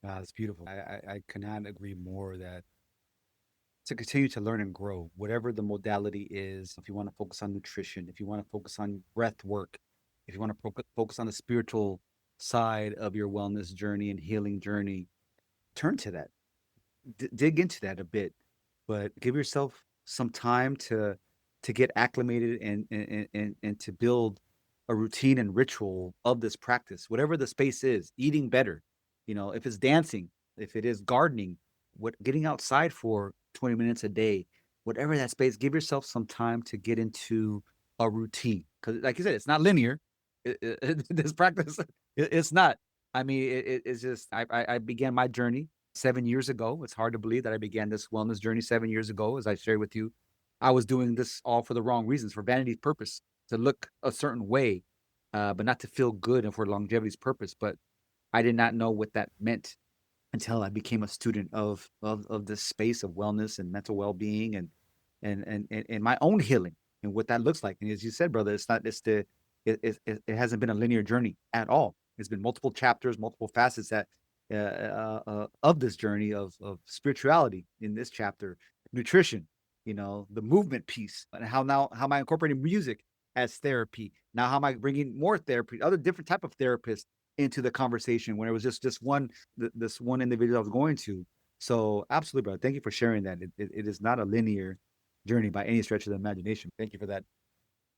That's beautiful. I cannot agree more that to continue to learn and grow, whatever the modality is. If you want to focus on nutrition, if you want to focus on breath work, if you want to focus on the spiritual side of your wellness journey and healing journey, turn to that, dig into that a bit, but give yourself some time to get acclimated and to build a routine and ritual of this practice, whatever the space is. Eating better, if it's dancing, if it is gardening, getting outside for 20 minutes a day, whatever that space, give yourself some time to get into a routine, because like you said, it's not linear. This practice, it's not. I mean, it's just I began my journey 7 years ago. It's hard to believe that I began this wellness journey 7 years ago. As I shared with you, I was doing this all for the wrong reasons, for vanity's purpose, to look a certain way, but not to feel good and for longevity's purpose. But I did not know what that meant until I became a student of this space of wellness and mental well-being and my own healing and what that looks like. And as you said, brother, it hasn't been a linear journey at all. It's been multiple chapters, multiple facets that of this journey of spirituality. In this chapter, nutrition, the movement piece, and how am I incorporating music as therapy? Now, how am I bringing more therapy, other different type of therapists into the conversation when it was just this one individual I was going to. So absolutely, brother. Thank you for sharing that. It is not a linear journey by any stretch of the imagination. Thank you for that.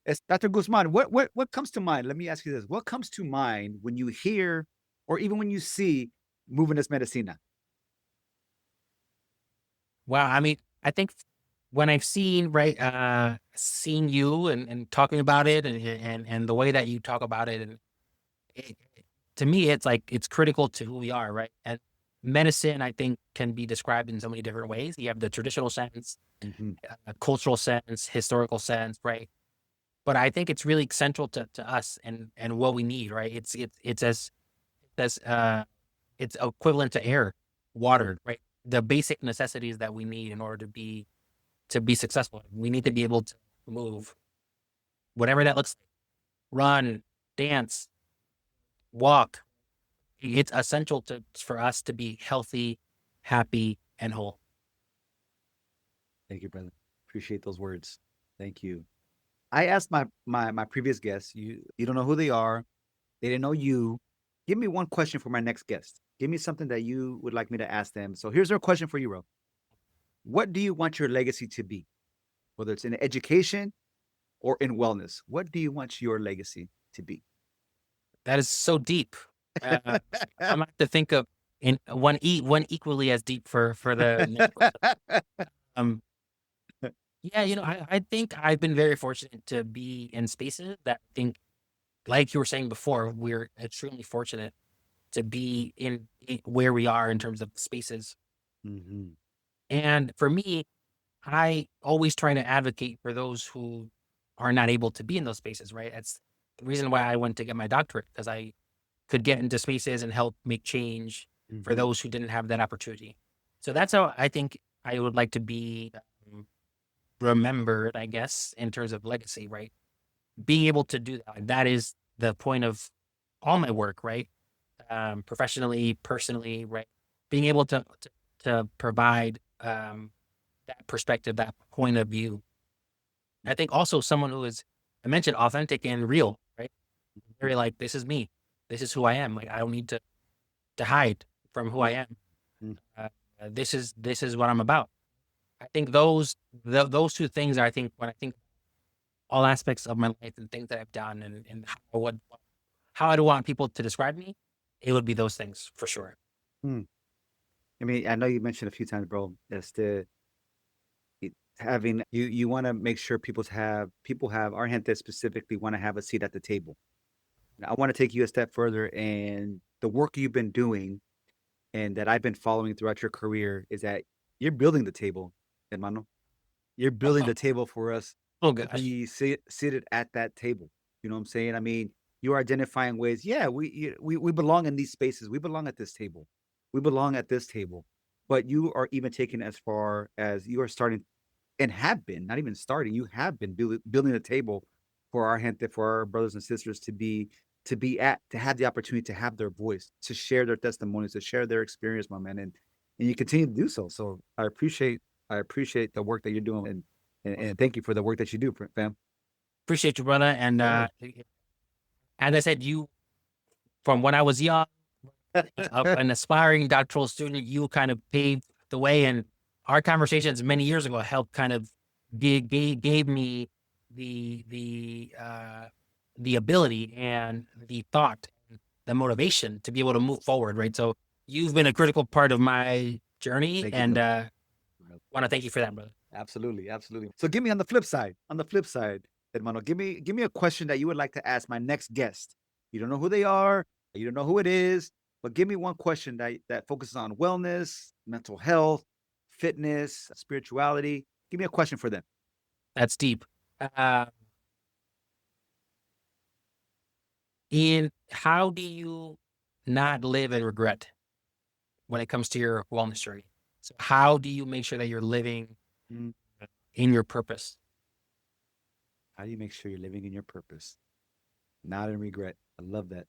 It's Dr. Guzman, what comes to mind? Let me ask you this. What comes to mind when you hear or even when you see moving this medicina? Wow, I mean, I think when I've seen, right, seen you and talking about it and the way that you talk about it, and it, to me, it's like it's critical to who we are, right? And medicine, I think, can be described in so many different ways. You have the traditional sense, Mhm. cultural sense, historical sense, right? But I think it's really central to us and what we need, right? It's as it's equivalent to air, water, right? The basic necessities that we need in order to be successful. We need to be able to move, whatever that looks like, run, dance, walk. It's essential for us to be healthy, happy, and whole. Thank you, brother. Appreciate those words. Thank you. I asked my previous guests, you don't know who they are, they didn't know you. Give me one question for my next guest. Give me something that you would like me to ask them. So here's our question for you, Ro. What do you want your legacy to be? Whether it's in education or in wellness, what do you want your legacy to be? That is so deep. I'm gonna have to think of in one equally as deep for the next question. Um, yeah, I think I've been very fortunate to be in spaces that I think, like you were saying before, we're extremely fortunate to be in where we are in terms of spaces. Mhm. And for me, I always try to advocate for those who are not able to be in those spaces, right? That's the reason why I went to get my doctorate, because I could get into spaces and help make change for Mhm. those who didn't have that opportunity. So that's how I think I would like to be um, remembered, I guess, in terms of legacy, right? Being able to do that, like, that is the point of all my work, right? Professionally, personally, right? Being able to provide that perspective, that point of view. I think also someone who is, I mentioned, authentic and real, right? Very like, this is me, this is who I am. Like, I don't need to hide from who I am. Mhm. Uh, this is what I'm about. I think those two things are, I think, when I think all aspects of my life and things that I've done and how I would want people to describe me, it would be those things for sure. Mm. I mean, I know you mentioned a few times, bro, that's the having you want to make sure people have our gente specifically want to have a seat at the table. Now, I want to take you a step further, and the work you've been doing and that I've been following throughout your career is that you're building the table, hermano. You're building the table for us Oh to gosh. be seated at that table. You know what I'm saying? I mean, you're identifying ways. Yeah, we belong in these spaces. We belong at this table. We belong at this table. But you are even taking as far as you are starting and have been, not even starting, you have been building a table for our gente, for our brothers and sisters to have the opportunity to have their voice, to share their testimonies, to share their experience, my man, and you continue to do so. So I appreciate the work that you're doing, and thank you for the work that you do, fam. Appreciate you, brother. And Yeah. as I said, you, from when I was young, an aspiring doctoral student, you kind of paved the way, and our conversations many years ago helped kind of gave me the the uh, the ability and the thought, the motivation to be able to move forward, right? So you've been a critical part of my journey, Thank you, and brother. want to thank you for that, brother. Absolutely, absolutely. So give me on the flip side. On the flip side, hermano, give me a question that you would like to ask my next guest. You don't know who they are, you don't know who it is, but give me one question that focuses on wellness, mental health, fitness, spirituality. Give me a question for them. That's deep. Uh, Ian, how do you not live in regret when it comes to your wellness journey? So how do you make sure that you're living Mm, in your purpose? how do you make sure you're living in your purpose, not in regret? I love that.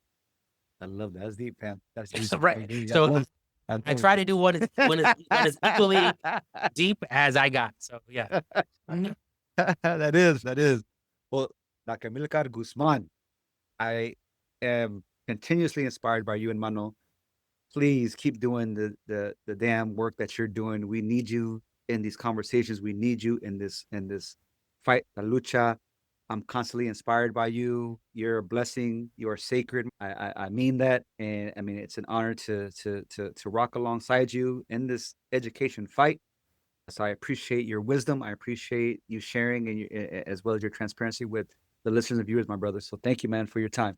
I love that. That's deep, fam. That's deep. Right. So I try to do what is equally deep as I got. So yeah. Mhm. That is. Well, Dr. Amilcar Guzman, I am continuously inspired by you and Mano. please keep doing the damn work that you're doing. We need you in these conversations. We need you in this fight, la lucha. I'm constantly inspired by you. You're a blessing. You are sacred. I mean that, and I mean it's an honor to rock alongside you in this education fight. So I appreciate your wisdom. I appreciate you sharing and as well as your transparency with the listeners and viewers, my brother. So thank you, man, for your time.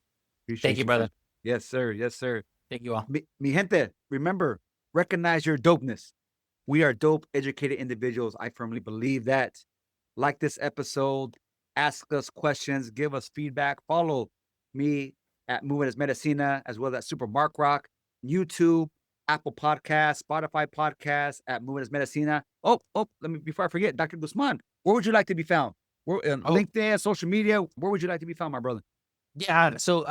Thank Appreciate you, you, man. brother. Yes, sir. Yes, sir. Thank you all. Mi gente, remember, recognize your dopeness. We are dope, educated individuals. I firmly believe that. Like this episode, ask us questions, give us feedback. Follow me at Moving as Medicina, as well as SuperMarkRock, YouTube, Apple Podcasts, Spotify Podcasts at Moving as Medicina. Let me, before I forget, Dr. Guzman, where would you like to be found? Where, LinkedIn, social media, where would you like to be found, my brother? Yeah. So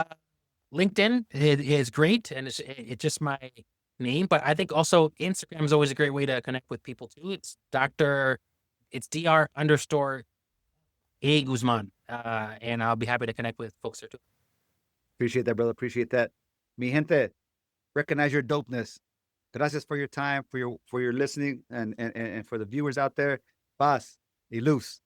LinkedIn is great, and it's just my name. But I think also Instagram is always a great way to connect with people too. It's Dr. A Guzman, and I'll be happy to connect with folks there too. Appreciate that, brother. Appreciate that. Mi gente, recognize your dopeness. Gracias for your time, for your listening, and for the viewers out there. Paz y luz.